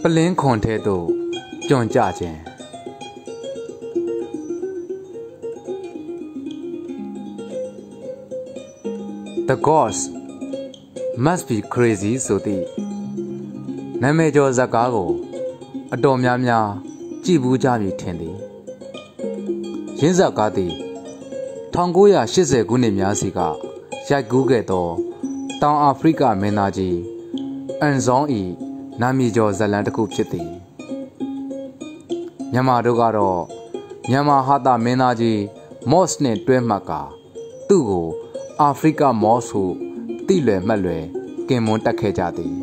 ပလင်းခွန်ထဲသို့ကျွံကြခြင်း The gods must be crazy ဆိုသည့်နာမည်ကျော်ဇာတ်ကားကိုအတော်များများကြည့်ဘူးကြပြီထင်သည်ရင်းဇာတ်ကားသည်1980ခုနှစ်များစီကရိုက်ကူးခဲ့သောတောင်အာဖရိကမင်းသားကြီးအန်ဇွန်၏နာမည်ကျော်ဇာတ်လမ်းတစ်ခုဖြစ်သည်မြန်မာတို့ကတော့မြန်မာဟာတာမင်းသားကြီးမော့စ်နှင့်တွဲမှတ်ကာသူ့ကိုအာဖရိကမော့စ်ဟုသိလွယ်မှတ်လွယ်ကင်မွန်းတက်ခဲ့ကြသည်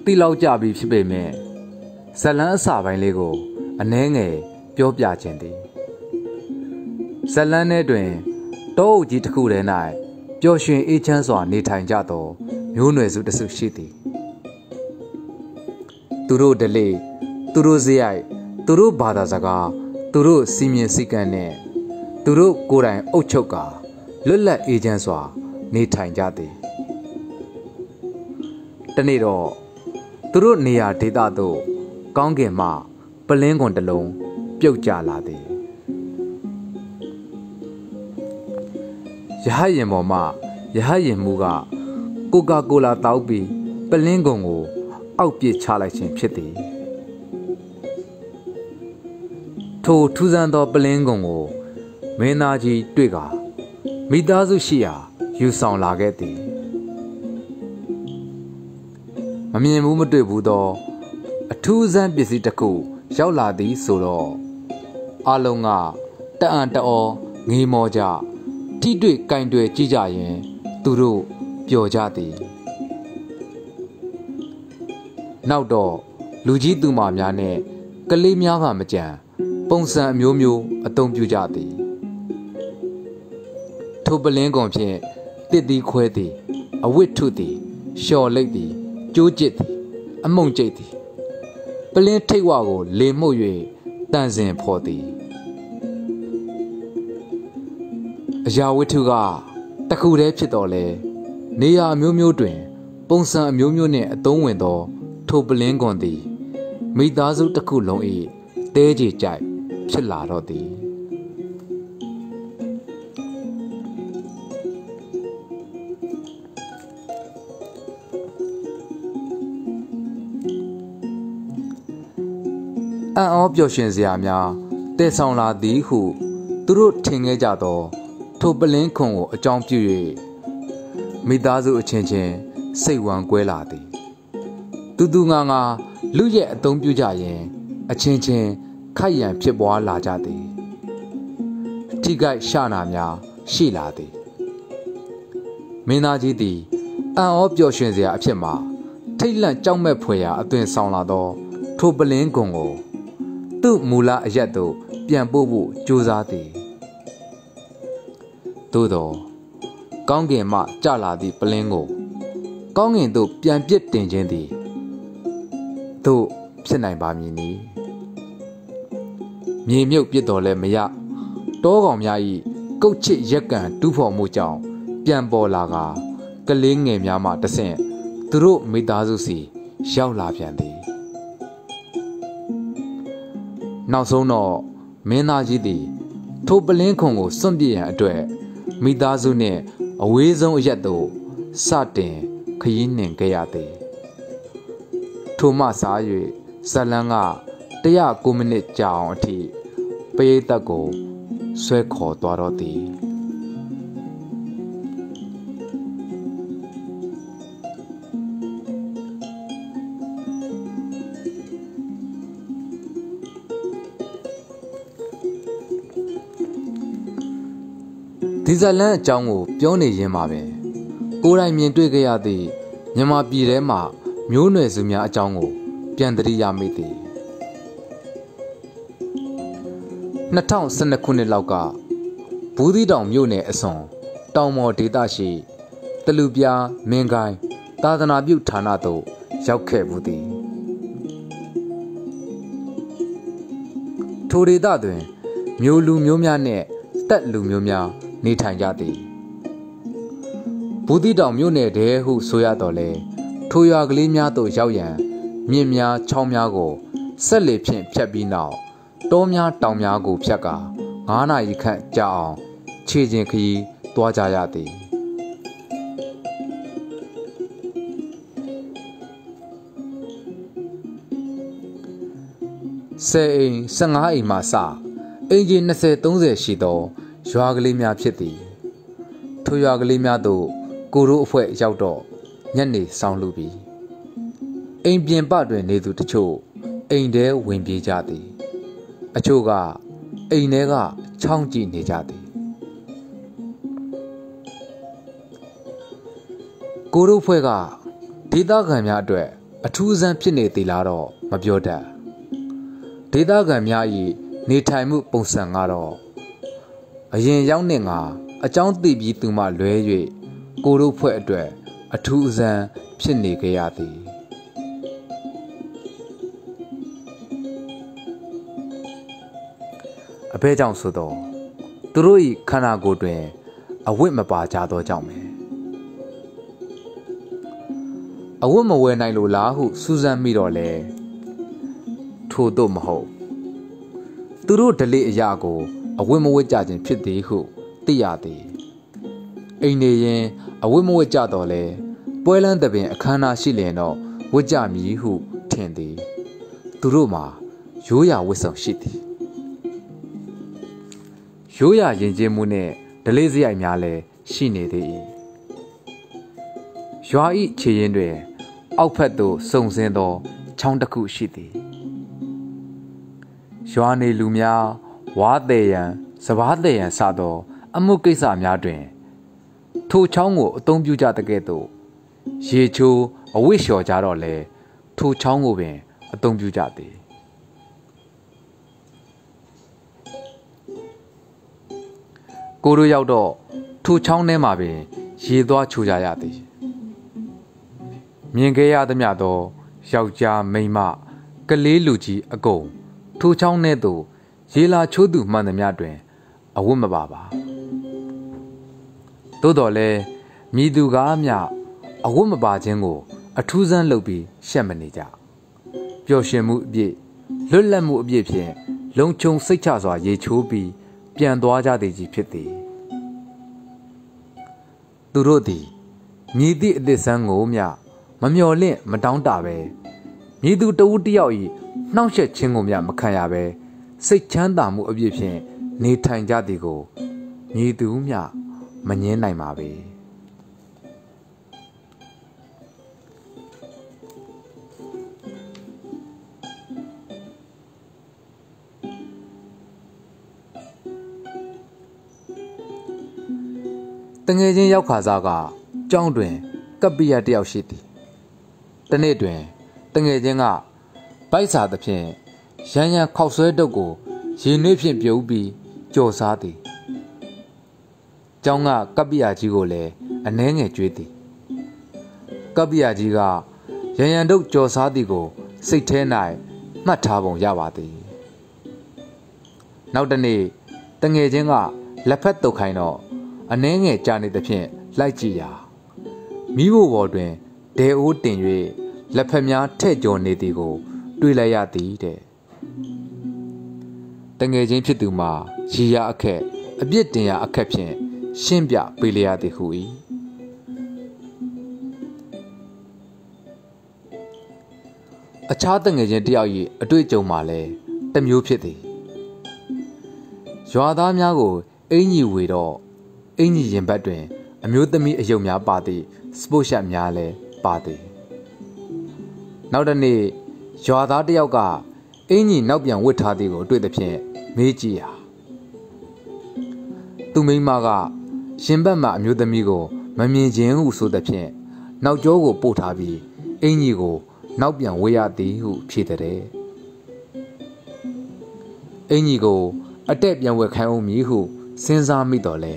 တိလောက်ကြပြီဖြစ်ပေမဲ့ဇလန်းအစာပိုင်းလေးကိုအနှဲငယ်ပြောပြခြင်းသည်ဇလန်းထဲတွင်တောအုပ်ကြီးတစ်ခုထဲ၌ပျော်ရွှင်အေးချမ်းစွာနေထိုင်ကြသောမျိုးနွယ်စုတစ်စုရှိသည်သူတို့ဓလေ့သူတို့စရိုက်သူတို့ဘာသာစကားသူတို့စီမင်းစည်းကမ်းနဲ့သူတို့ကိုယ်တိုင်အုပ်ချုပ်ကာလွတ်လပ်အေးချမ်းစွာနေထိုင်ကြသည်တနေ့တော့သူတို့နေရာဒေသသို့ကောင်းကင်မှပလင်းကွန်တစ်လုံးပြုတ်ကျလာသည်ရဟတ်ရင်ပေါ်မှရဟတ်ရင်မူကကိုကာကိုလာတောက်ပြီးပလင်းကွန်ကိုအောက်ပစ်ချလိုက်ခြင်းဖြစ်သည်ထိုထူးဆန်းသောပလင်းကွန်ကိုမင်းသားကြီးတွေ့ကာမိသားစုရှိရာယူဆောင်လာခဲ့သည်မမြင်ဘူးမတွေ့ဘူးသောအထူးဆန်းပစ္စည်းတစ်ခုရောက်လာသည်ဆိုတော့အလုံးကတအံ့တအောငေးမောကြထိတွေ့ကင်တွေ့ကြည့်ကြရင်သူတို့ပျော်ကြသည်နောက်တော့လူကြီးသူမများနဲ့ကလေးများကမကြံပုံစံအမျိုးမျိုးအသုံးပြုကြသည်ထိုပလင်းကွန်ဖြင့်တစ်သည်ခွဲသည်အဝတ်ထုသည်လျှော်လိတ်သည်ကျိုးကျစ်သည်အမုံကျိတ်သည်ပလင်းထိတ်ဝကိုလေမှုတ်၍တန်စင်ဖော်သည်အရာဝတ္ထုကတခုတည်းဖြစ်တော်လဲနေရာအမျိုးမျိုးတွင်ပုံစံအမျိုးမျိုးနှင့်အသုံးဝင်သောထိုပလင်းကွန်သည်မိသားစုတစ်ခုလုံး၏တဲကြေကြိုက်ဖြစ်လာတော့သည်အံ့ဩပျော်ရွှင်စရာများတည်ဆောင်လာသည်ဟုသူတို့ထင်ခဲ့ကြသောထိုပလင်းခွန်ကိုအကြောင်းပြု၍မိသားစုအချင်းချင်းစိတ်ဝမ်းကွဲလာသည်တူငါလူရဲ့အသုံးပြုကြရင်အချင်းချင်းခိုက်ရန်ဖြစ်ပွားလာကြသည်ထိခိုက်ရှနာများရှိလာသည်မင်းသားကြီးသည်အံ့ဩပျော်ရွှင်စရာအဖြစ်မှာထိတ်လန့်ကြောက်မက်ဖွယ်ရာအသွင်ဆောင်လာသောထိုပလင်းကွန်ကိုသူ့မူလအရက်သို့ပြန်ပို့ဖို့ကြိုးစားသည်သို့သောကောင်းကင်မှကျလာသည့်ပလင်းကိုကောင်းကင်သို့ပြန်ပစ်တင်ခြင်းသည်သို့ဖြစ်နိုင်ပါမည်နီမြေမြုပ်ပစ်တော်လဲမရတောကောင်များ၏ကုတ်ချစ်ရက်ကန်တူးဖော်မှုကြောင့်ပြန်ပေါ်လာကကလေးငယ်များမှတဆင့်သူတို့မိသားစုစီရောက်လာပြန်သည်နောက်ဆုံးတော့မင်းသားကြီးသည်ထိုပလင်းခွန်ကိုစွန့်ပစ်ရန်အတွက်မိသားစုနှင့်အဝေးဆုံးအရက်သို့စတင်ခရီးနှင်ခဲ့ရသည်ထိုမှစား၍ဇလန်းက109မိနစ်ကြာအောင်အထိပရိသတ်ကိုဆွဲခေါ်သွားတော့သည်ဒီဇလန်အကြောင်းကိုပြောနေရင်းမှာပဲကိုယ်တိုင်မြင်တွေ့ခဲ့ရသည့်မြန်မာပြည်ထဲမှာမျိုးနွယ်စုများအကြောင်းကိုပြန်သတိရမိသည်2012ခုနှစ်လောက်ကဘူးသီးတောင်မြို့နယ်အစွန်တောင်မော်ဒေသရှိတလူပြားမင်းကိုင်းသာသနာပြုဌာနသို့ရောက်ခဲ့ဘူးသည်ထိုဒေသတွင်မျိုးလူမျိုးများနှင့်တက်လူမျိုးများနေထိုင်ကြသည် ဘူတိတောင်မြို့နယ်တဲဟုဆိုရတော့လေထိုရွာကလေးများတို့ရောက်ရန်မြင့်များချောင်းများကိုဆက်လေဖြင့်ဖြတ်ပြီးနောက်တောများတောင်များကိုဖြတ်ကာ9 နာရီခန့်ကြာအောင်ခြေချင်းခရီးသွားကြရသည်10 အိမ်15 အိမ်မှစအိမ်ကြီး20-30ရှိသောရွာကလေးများဖြစ်သည်ထိုရွာကလေးများသို့ကိုတို့အဖွဲ့ရောက်တော့ညနေဆောင်လူပြီးအိမ်ပြင်ပတွင်နေသူတချို့အိမ်ထဲဝင်ပြေးကြသည်အချို့ကအိမ်ထဲကချောင်းကြည့်နေကြသည်ကိုတို့ဖွဲ့ကဒေသခံများအတွက်အထူးအဆန်းဖြစ်နေသည်လားတော့မပြောတတ်ဒေသခံများ၏နေထိုင်မှုပုံစံကတော့အရင်ရောက်နေကအကြောင်းသိပြီးသူမှလွဲ၍ကိုတို့ဖွဲ့အတွက်အထူးအဆန်းဖြစ်နေကြရသည်အဘဲကြောင့်ဆိုတော့သူတို့၏ခန္ဓာကိုယ်တွင်အဝတ်မပါကြသောကြောင့်ပဲအဝတ်မဝယ်နိုင်လို့လားဟုစူးစမ်းမိတော့လေထို့တော့မဟုတ်သူတို့ဓလေ့အရာကိုအဝတ်မဝတ်ကြခြင်းဖြစ်သည်ဟုသိရသည်အိမ်နေရင်အဝတ်မဝတ်ကြတော့လေပွဲလန်းသဘင်အခမ်းအနားရှိလျင်တော့ဝတ်ကြမည်ဟုထင်သည်သူတို့မှာရိုးရာဝတ်ဆောင်ရှိသည်ရိုးရာယဉ်ကျေးမှုနှင့်ဓလေ့စရိုက်များလည်းရှိနေသေး၏ရွာ၏ခြေရင်းတွင်အောက်ဖက်သို့စုံစင်းသောချောင်းတစ်ခုရှိသည်ရွာနေလူများဝါသည်ရန်စပားသည်ရန်စသောအမှုကိစ္စများတွင်ထိုချောင်းကိုအသုံးပြုကြတဲ့ကဲ့သို့ရေချိုးအဝိလျှော်ကြတော့လေထိုချောင်းကိုပင်အသုံးပြုကြသည်ကိုတို့ရောက်တော့ထိုချောင်းထဲမှာပင်ရေသွားချိုကြရသည်မြင်ခဲ့ရသမျှသောယောက်ျားမိန်းမကလေးလူကြီးအကုန်ထိုချောင်းထဲသို့ရေလာချိုးသူမှန်သမျှတွင်အဝတ်မပါပါသို့တော်လည်းမြည်သူကားမျှအဝတ်မပါခြင်းကိုအထူးဆန်းလုပ်ပြီးရှက်မနေကြပျော်ရွှင်မှုအပြည့်လွတ်လပ်မှုအပြည့်ဖြင့်လုံခြုံစိတ်ချစွာရေချိုးပြီးပြန်သွားကြသည်ကြီးဖြစ်သည်သူတို့သည်မြည်သည့်အသစ်ဆန်းကိုမျှမမျော်လင့်မတောင်းတပဲမြည်သူတဦးတယောက်၏နှောင့်ယှက်ခြင်းကိုမျှမခံရပဲစိတ်ချမ်းသာမှုအပြည့်ဖြင့်နေထိုင်ကြသည်ကိုမြည်သူမျှမငြင်းနိုင်ပါပေတငယ်ချင်းရောက်ခါစားကကျောင်းတွင်ကပ္ပိယတယောက်ရှိသည်တနေ့တွင်တငယ်ချင်းကဗိုက်စာသဖြင့်ရန်ရန်ခောက်ဆွဲတုပ်ကိုရေနွေးဖြင့်ပြုတ်ပြီးကြော်စားသည်ကျောင်းကကပ္ပိယကြီးကိုလည်းအနှဲငယ်ကြွေးသည်ကပ္ပိယကြီးကရန်ရန်တုပ်ကြော်စားသည်ကိုစိတ်ထဲ၌မှတ်ထားပုံရပါသည်နောက်တနေ့တငယ်ချင်းကလက်ဖက်တုပ်ခိုင်းတော့အနှဲငယ်ကြာနေသဖြင့်လိုက်ကြည့်ရာမိဖို့ပေါ်တွင်ဒဲအိုးတင်၍လက်ဖက်များထဲ့ကျော်နေသည်ကိုတွေ့လိုက်ရသည်တဲ့တငယ်ချင်းဖြစ်သူမှာရည်ရအခက်အပြစ်တင်ရာအခက်ဖြင့်ရှင်းပြပေးလျက်သည်ဟု၏အခြားတငယ်ချင်းတယောက်၏အတွေ့အကြုံမှာလည်းတစ်မျိုးဖြစ်သည်ရွာသားများကိုအင်ကြီးဝေတော့အင်ကြီးရင်ဘတ်တွင်အမျိုးသမီးအယုတ်များပါသည့်စပို့ရှပ်များလည်းပါသည်နောက်တစ်နေ့ရွာသားတယောက်ကအင်ကြီးနောက်ပြန်ဝတ်ထားသည်ကိုတွေ့သဖြင့်မေးကြည့်ရာသူမိန်းမကရင်ဘတ်မှအမျိုးသမီးကိုမမြင်ခြင်းဟုဆိုသဖြင့်နောက်ကျောကိုပို့ထားပြီးအင်ကြီးကိုနောက်ပြန်ဝေရသည်ဟုဖြေတဲ့အင်ကြီးကိုအတက်ပြန်ဝယ်ခိုင်းအောင်မည်ဟုစဉ်းစားမိတော့လေ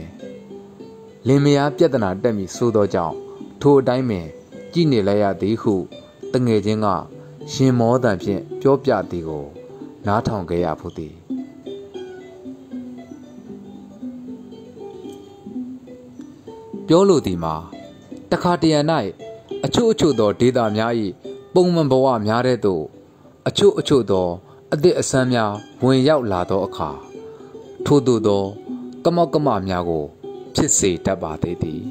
လင်မယားပြဿနာတက်မိဆိုသောကြောင့်ထိုအတိုင်းပင်ကြည်နေလိုက်ရသည်ဟုတငယ်ချင်းကရှင်မောတန်ဖြင့်ပြောပြသည်ကိုနားထောင်ခဲ့ရဖို့သည်ပြောလိုသည်မှာ တခါတရံ၌အချို့သောဒေတာများ၏ပုံမှန်ဘဝများတဲ့သို့အချို့သောအသည့်အဆန်းများဝင်ရောက်လာသောအခါထို့သို့သောကမောက်ကမများကိုဖြစ်စေတတ်ပါသေးသည်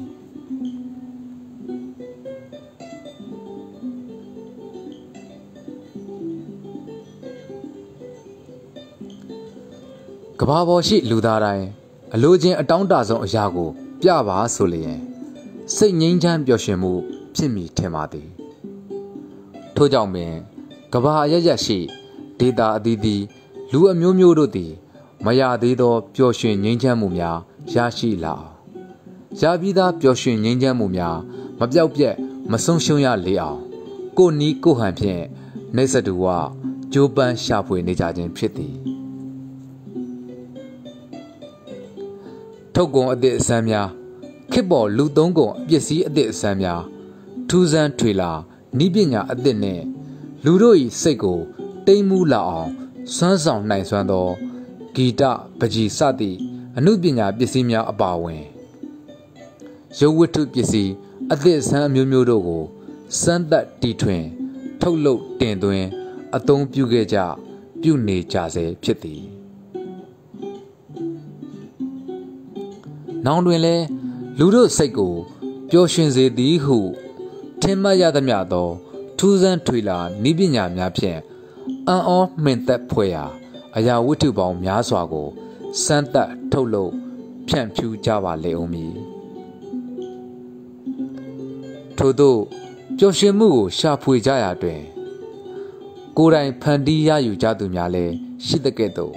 ကဘာပေါ်ရှိလူသားတိုင်းအလိုချင်းအတောင်းတဆုံးအရာကိုပြပါဆိုလျင်စိတ်ငြိမ်းချမ်းပျော်ရွှင်မှုဖြစ်မိထင်ပါသည်ထို့ကြောင့်ပင်ကဘာရရရှိဒေတာအသီးသီးလူအမျိုးမျိုးတို့သည်မရသေးသောပျော်ရွှင်ငြိမ်းချမ်းမှုများရရှိလာအောင်ရပြီးသားပျော်ရွှင်ငြိမ်းချမ်းမှုများမပြောက်ပြက်မဆုံးရှုံးရလေအောင်ကိုနီးကိုဟန်ဖြင့်နှိစ္စတူဝကြိုးပမ်းရှာဖွေနေကြခြင်းဖြစ်သည်ထုတ်ကုန်အသည့်အစမ်းများခေတ်ပေါ်လူသုံးကုန်ပစ္စည်းအသည့်အစမ်းများထူးဆန်းထွေလာဤပညာအသည့်နှင့်လူတို့၏စိတ်ကိုတိမ်မူလာအောင်စွမ်းဆောင်နိုင်စွမ်းသောဂီတပကြီးစသည့်အမှုပညာပစ္စည်းများအပါအဝင်ရုပ်ဝတ္ထုပစ္စည်းအသည့်အစမ်းအမျိုးမျိုးတို့ကိုစမ်းသပ်တီထွင်ထုတ်လုပ်တင်သွင်းအသုံးပြုနေကြစေဖြစ်သည်နောင်တွင်လည်းလူတို့စိတ်ကိုပျော်ရွှင်စေသည်ဟုထင်မှတ်ရသမျှသောထူးဆန်းထွေလာဤပညာများဖြင့်အံ့ဩမှင်သက်ဖွယ်ရာအရာဝတ္ထုပေါင်းများစွာကိုစမ်းသပ်ထုတ်လုပ်ဖြန့်ဖြူးကြပါလေဦးမည်ထို့သို့ပျော်ရွှင်မှုကိုရှာဖွေကြရာတွင်ကိုယ်တိုင်ဖန်တီးရယူကြသူများလည်းရှိသကဲ့သို့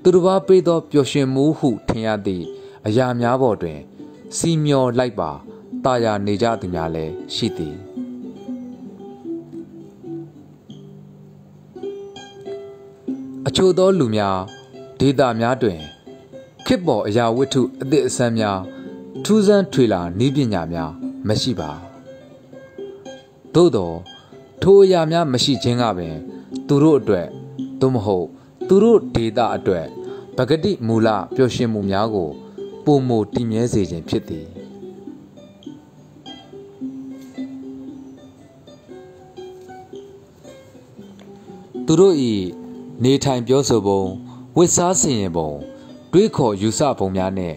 သူတစ်ပါးပေးသောပျော်ရွှင်မှုဟုထင်ရသည့်အရာများပေါ်တွင်စီမျောလိုက်ပါတာယာနေကြသူများလည်းရှိသည်အချို့သောလူများဒေတာများတွင်ခေတ်ပေါ်အရာဝတ္ထုအသည့်အဆန်းများထူးဆန်းထွေလာနည်းပညာများမရှိပါသို့သောထိုအရာများမရှိခြင်းကပင်သူတို့အတွက်သို့မဟုတ်သူတို့ဒေတာအတွက်ပဂတိမူလပျော်ရွှင်မှုများကိုပုံမတည်မြဲစေခြင်းဖြစ်သည်သူတို့၏နေထိုင်ပြောဆိုပုံဝတ်စားဆင်ရင်ပုံတွေးခေါ်ယူဆပုံများနှင့်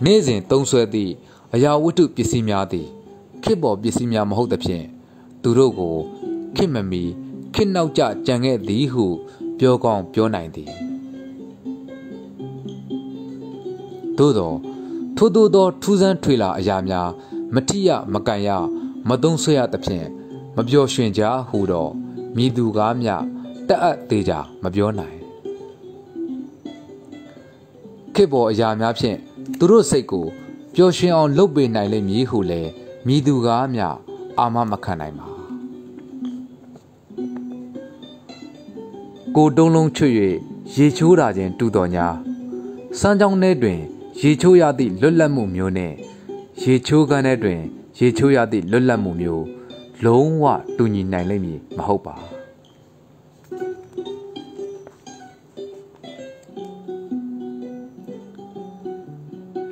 နေ့စဉ်သုံးစွဲသည့်အရာဝတ္ထုပစ္စည်းများသည်ခေတ်ပေါ်ပစ္စည်းများမဟုတ်သဖြင့်သူတို့ကိုခေတ်မမီခေတ်နောက်ကျကြံခဲ့သည်ဟုပြောကောင်းပြောနိုင်သည်သို့သောထို့သောထူးဆန်းထွေလာအရာများမထိရမကန်ရမသုံးဆွဲရသဖြင့်မပျော်ရွှင်ကြဟုတော့မည်သူကားမျှတတ်အပ်သေးကြမပြောနိုင်ခေတ်ပေါ်အရာများဖြင့်သူတို့စိတ်ကိုပျော်ရွှင်အောင်လုပ်ပေးနိုင်လိမ့်မည်ဟုလည်းမည်သူကားမျှအာမမခံနိုင်ပါကိုတုံးလုံးချွတ်၍ရေချိုးတာခြင်းတူတော်ညာစမ်းကြောင်းထဲတွင်ရေချိုးရသည့်လွတ်လပ်မှုမျိုးနှင့်ရေချိုးကန်းထဲတွင်ရေချိုးရသည့်လွတ်လပ်မှုမျိုးလုံးဝတူညီနိုင်လိမ့်မည်မဟုတ်ပါ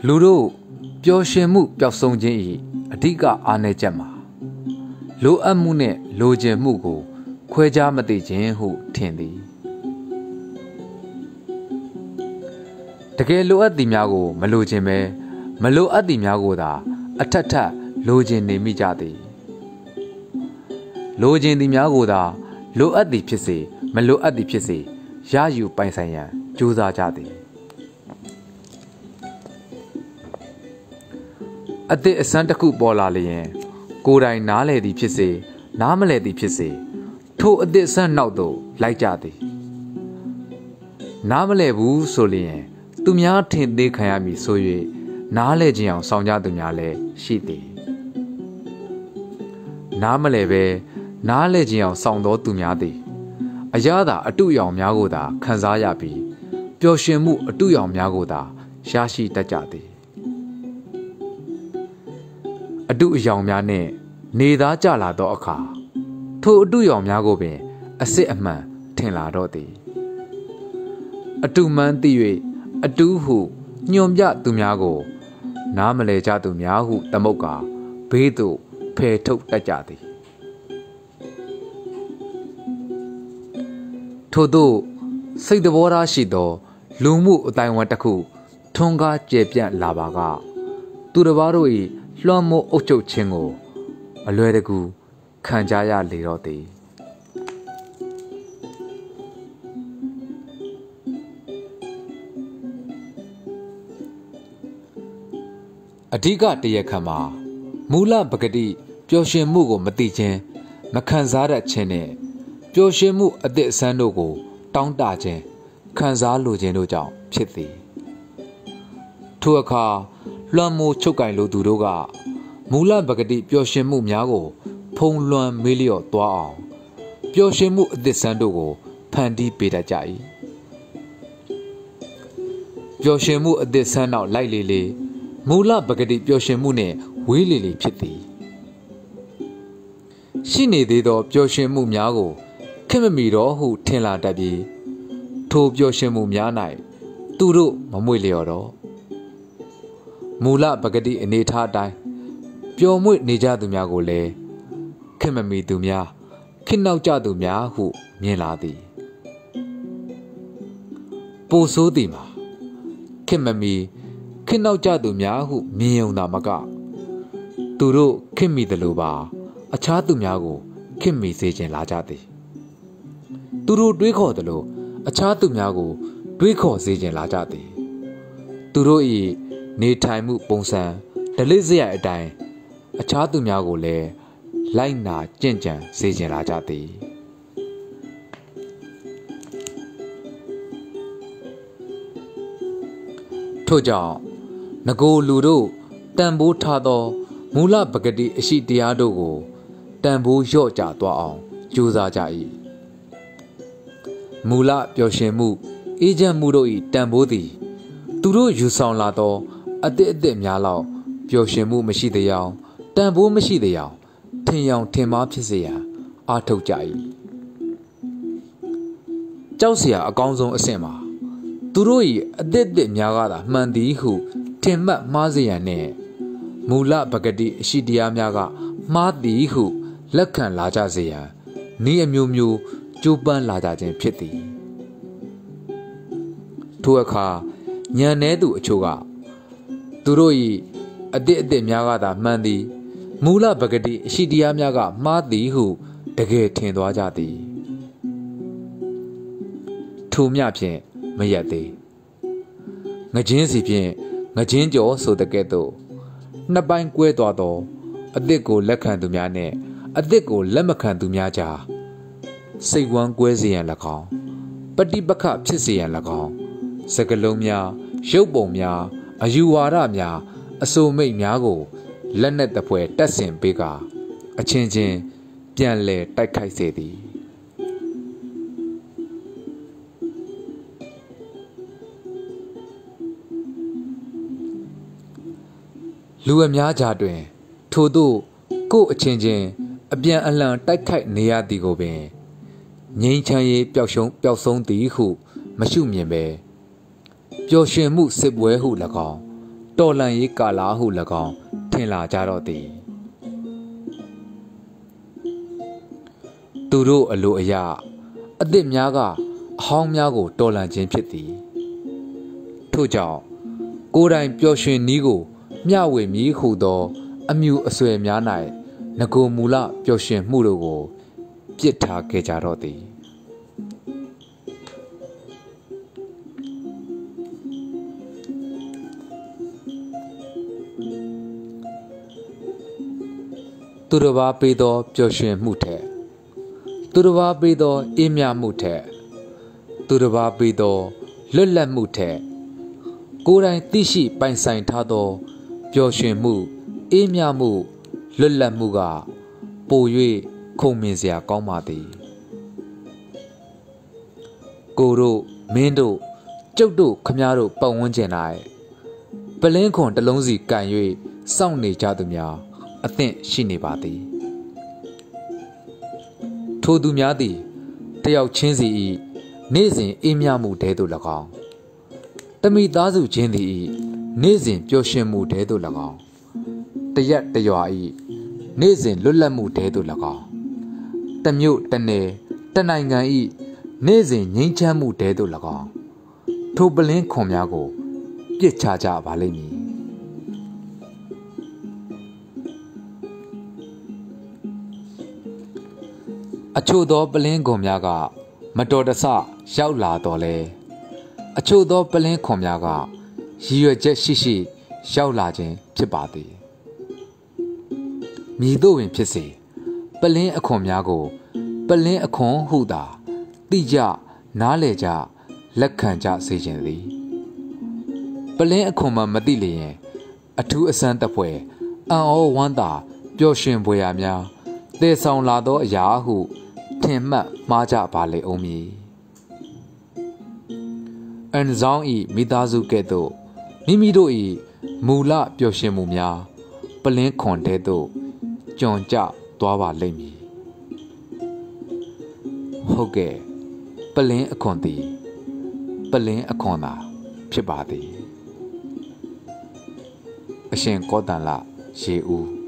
လူတို့ပျော်ရွှင်မှုပျောက်ဆုံးခြင်း၏အဓိကအားနည်းချက်မှာလိုအပ်မှုနှင့်လိုချင်မှုကိုခွဲခြားမသိခြင်းဟုထင်သည်တကယ်လိုအပ်သည်များကိုမလိုချင်ပဲမလိုအပ်သည်များကိုသာအထက်ထပ်လိုချင်နေမိကြသည်လိုချင်သည်များကိုသာလိုအပ်သည်ဖြစ်စေမလိုအပ်သည်ဖြစ်စေရယူပိုင်ဆိုင်ရန်ကြိုးစားကြသည်အသည့်အစမ်းတစ်ခုပေါ်လာလျင်ကိုယ်တိုင်နားလည်သည်ဖြစ်စေနားမလည်သည်ဖြစ်စေထိုအသည့်အစမ်းနောက်သို့လိုက်ကြသည်နားမလည်ဘူးဆိုလျင်သူများထင်သေးခံရမည်ဆို၍နားလည်ခြင်းအောင်ဆောင်ကြသူများလည်းရှိသည်နားမလည်ပဲနားလည်ခြင်းအောင်ဆောင်သောသူများသည်အရာသာအတုရောင်များကိုသာခံစားရပြီးပျော်ရွှင်မှုအတုရောင်များကိုသာရရှိတတ်ကြသည်အတုအယောင်များနှင့်နေသားကြလာသောအခါထိုအတုရောင်များကိုပင်အစစ်အမှန်ထင်လာတော့သည်အတုမှန်သိ၍အတူဟုညွန်ပြသူများကိုနားမလဲကြသူများဟုသမုတ်ကာဘေးသို့ ဖယ်ထုတ်တတ်ကြသည်ထို့သို့စိတ်သဘောထားရှိသောလူမှုအတိုင်းအဝန်တစ်ခုထွန်းကားကျယ်ပြန့်လာပါကသူတစ်ပါးတို့၏လွှမ်းမိုးအုပ်ချုပ်ခြင်းကိုအလွယ်တကူခံကြရလေတော့သည်အဓိကတရားခံမှာမူလပဂတိပျော်ရွှင်မှုကိုမသိခြင်းမခံစားတတ်ခြင်းနဲ့ပျော်ရွှင်မှုအသည့်အဆန်းတို့ကိုတောင်းတခြင်းခံစားလိုခြင်းတို့ကြောင့်ဖြစ်သည်ထိုအခါလွှမ်းမိုးချုပ်ကင်လိုသူတို့ကမူလပဂတိပျော်ရွှင်မှုများကိုဖုံးလွှမ်းမေးလျော့သွားအောင်ပျော်ရွှင်မှုအသည့်အဆန်းတို့ကိုဖန်တီးပေးတတ်ကြ၏ပျော်ရွှင်မှုအသည့်အဆန်းနောက်လိုက်လေလေမူလပဂတိပျော်ရွှင်မှုနှင့်ဝေးလေလေဖြစ်သည်ရှိနေသေးသောပျော်ရွှင်မှုများကိုခင်မမီတော့ဟုထင်လာတတ်ပြီးထိုပျော်ရွှင်မှုများ၌သူတို့မမွေ့လျော်တော့မူလပဂတိအနေထားအတိုင်းပျော်မွေ့နေကြသူများကိုလည်းခင်မမီသူများခင်နောက်ကြသူများဟုမြင်လာသည်ပိုဆိုးသည်မှာခင်မမီခင်နောက်ကြသူများဟုမြင်ုံသာမကသူတို့ခင်မိသလိုပါအခြားသူများကိုခင်မိစေခြင်းလာကြသည်သူတို့တွေးခေါ်သလိုအခြားသူများကိုတွေးခေါ်စေခြင်းလာကြသည်သူတို့၏နေထိုင်မှုပုံစံဓလေ့စရိုက်အတိုင်းအခြားသူများကိုလည်းလိုက်နာကြင့်ကြံစေခြင်းလာကြသည်ထို့ကြောင့်ငကိုလူတို့တန်ဖိုးထားသောမူလပဂတိအရှိတရားတို့ကိုတန်ဖိုးလျော့ကျသွားအောင်ကြိုးစားကြ၏မူလပျော်ရွှင်မှုအေးချမ်းမှုတို့၏တန်ဖိုးသည်သူတို့ယူဆောင်လာသောအသည့်အသည့်များလောက်ပျော်ရွှင်မှုမရှိသေးအောင်တန်ဖိုးမရှိသေးအောင်ထင်ယောင်ထင်မှားဖြစ်စေရန်အားထုတ်ကြ၏ကြောက်เสียအကောင်းဆုံးအဆင့်မှာသူတို့၏အသည့်အသည့်များကသာမှန်သည်ဟုထင်မှတ်မှားစေရန်နှင့်မူလပဂတိအရှိတရားများကမှားသည်ဟုလက်ခံလာကြစေရန်နည်းအမျိုးမျိုးကြိုးပမ်းလာကြခြင်းဖြစ်သည်ထိုအခါဉာဏ်နည်းသူအချို့ကသူတို့၏အသည့်အသည့်များကသာမှန်သည်မူလပဂတိအရှိတရားများကမှားသည်ဟုတကယ်ထင်သွားကြသည်ထိုမျှဖြင့်မရက်သေးငချင်းစီဖြင့်ငချင်းကျော်ဆိုတဲ့ကဲ့သို့နှစ်ပိုင်းကွဲသွားသောအသစ်ကိုလက်ခံသူများနှင့်အသစ်ကိုလက်မခံသူများကြားစိတ်ဝမ်းကွဲစေရန်၎င်းပဋိပက္ခဖြစ်စေရန်၎င်းစကားလုံးများရုပ်ပုံများအယူဝါဒများအဆိုမိတ်များကိုလက်နက်တပွဲတက်ဆင်ပေးကအချင်းချင်းပြန်လည်တိုက်ခိုက်စေသည်လူအများကြားတွင်ထို့သို့ကိုယ့်အချင်းချင်းအပြန်အလှန်တိုက်ခိုက်နေရသည်ကိုပင်ငြိမ်းချမ်းရေးပျောက်ဆုံးသည်ဟုမရှုမြင်ပဲပျော်ရွှင်မှုစစ်ပွဲဟု၎င်းတော်လှန်ရေးကာလဟု၎င်းထင်လာကြတော့သည်သူတို့အလိုအရအသစ်များကအဟောင်းများကိုတော်လှန်ခြင်းဖြစ်သည်ထို့ကြောင့်ကိုယ်တိုင်ပျော်ရွှင်နည်းကိုမျှဝေမည်ဟုသောအမြူအဆွဲများ၌ငကိုမူလပျော်ရွှင်မှုတို့ကိုပြစ်ထားခဲ့ကြတော့သည်သူတစ်ပါးပေးသောပျော်ရွှင်မှုထက်သူတစ်ပါးပေးသောအေးမြမှုထက်သူတစ်ပါးပေးသောလွတ်လပ်မှုထက်ကိုယ်တိုင်သိရှိပိုင်ဆိုင်ထားသောပျော်ရွှင်မှုအေးမြမှုလွတ်လပ်မှုကပို၍ခုန်မြင်စရာကောင်းပါသည်ကိုတို့မင်းတို့ကျုပ်တို့ခမည်းတော်ပတ်ဝန်းကျင်၌ပလင်းခွန်တစ်လုံးစီကန်၍စောင့်နေကြသူများအသင့်ရှိနေပါသည်ထိုသူများသည်တယောက်ချင်းစီ၏နေ့စဉ်အေးမြမှုတဲသို့၎င်းတမိသားစုချင်းသည်နေ့စဉ်ပျော်ရွှင်မှုတဲသို့၎င်းတရက်တရွာ၏ နေစဉ်လွတ်လပ်မှုတဲသို့၎င်းတမျိုးတနယ်တနိုင်ငံ၏နေစဉ်ငြိမ်းချမ်းမှုတဲသို့၎င်းထိုပလင်းခွန်များကိုပြစ်ချကြပါလိမ့်မည်အချို့သောပလင်းခွန်များကမတော်တဆရောက်လာတော်လဲအချို့သောပလင်းခွန်များကရည်ရွယ်ချက်ရှိရှိရောက်လာခြင်းဖြစ်ပါသည်မည်သို့ပင်ဖြစ်စေပလင်းအခွန်များကိုပလင်းအခွန်ဟုသာသိကြနားလည်ကြလက်ခံကြစေခြင်းသည်ပလင်းအခွန်မှမသိလျင်အထူးအဆန်းတပွဲအံ့ဩဝမ်းသာပျော်ရွှင်ဖွယ်ရာများတည်ဆောင်လာသောအရာဟုထင်မှတ်မှားကြပါလေအောင်မည်အန်ဇောင်းဤမိသားစုကဲ့သို့မိမိတို့၏မူလပျော်ရွှင်မှုများပလင်းခွန်တဲ့သို့ကျွံကျသွားပါလိမ့်မည်ဟုတ်ကဲ့ပလင်းအခွန်သည်ပလင်းအခွန်သာဖြစ်ပါသည်အရှင်ကောတန်လရေဦး